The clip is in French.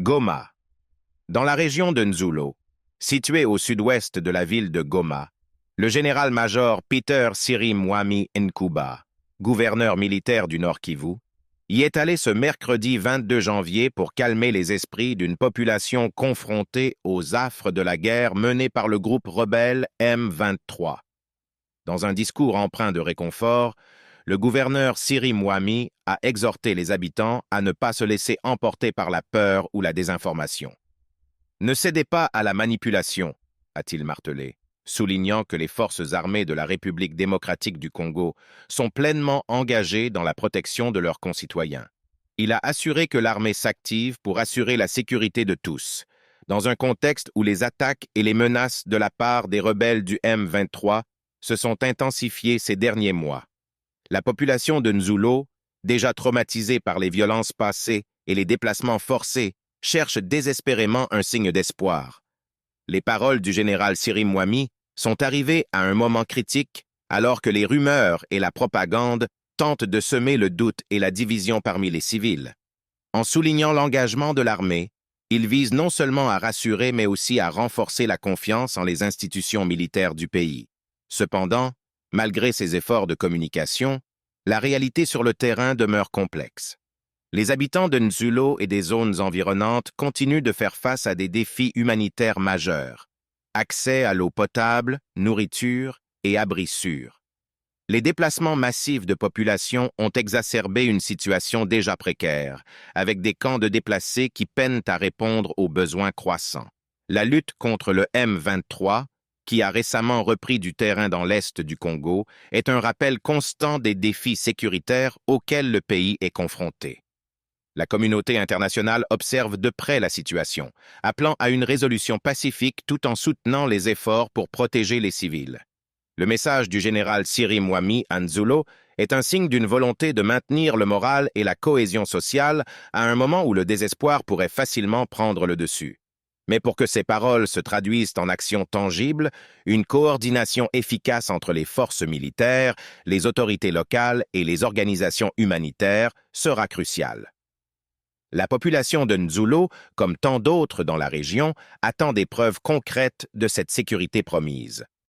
Goma. Dans la région de Nzulo, située au sud-ouest de la ville de Goma, le général-major Peter Sirimwami Nkuba, gouverneur militaire du Nord Kivu, y est allé ce mercredi 22 janvier pour calmer les esprits d'une population confrontée aux affres de la guerre menée par le groupe rebelle M23. Dans un discours empreint de réconfort, le gouverneur Sirimwami a exhorté les habitants à ne pas se laisser emporter par la peur ou la désinformation. « Ne cédez pas à la manipulation », a-t-il martelé, soulignant que les forces armées de la République démocratique du Congo sont pleinement engagées dans la protection de leurs concitoyens. Il a assuré que l'armée s'active pour assurer la sécurité de tous, dans un contexte où les attaques et les menaces de la part des rebelles du M23 se sont intensifiées ces derniers mois. La population de Nzulo, déjà traumatisée par les violences passées et les déplacements forcés, cherche désespérément un signe d'espoir. Les paroles du général Sirimwami sont arrivées à un moment critique alors que les rumeurs et la propagande tentent de semer le doute et la division parmi les civils. En soulignant l'engagement de l'armée, il vise non seulement à rassurer mais aussi à renforcer la confiance en les institutions militaires du pays. Cependant, malgré ces efforts de communication, la réalité sur le terrain demeure complexe. Les habitants de Nzulo et des zones environnantes continuent de faire face à des défis humanitaires majeurs. Accès à l'eau potable, nourriture et abris sûrs. Les déplacements massifs de population ont exacerbé une situation déjà précaire, avec des camps de déplacés qui peinent à répondre aux besoins croissants. La lutte contre le M23, qui a récemment repris du terrain dans l'est du Congo, est un rappel constant des défis sécuritaires auxquels le pays est confronté. La communauté internationale observe de près la situation, appelant à une résolution pacifique tout en soutenant les efforts pour protéger les civils. Le message du général Sirimwami à Nzulo est un signe d'une volonté de maintenir le moral et la cohésion sociale à un moment où le désespoir pourrait facilement prendre le dessus. Mais pour que ces paroles se traduisent en actions tangibles, une coordination efficace entre les forces militaires, les autorités locales et les organisations humanitaires sera cruciale. La population de Nzulo, comme tant d'autres dans la région, attend des preuves concrètes de cette sécurité promise.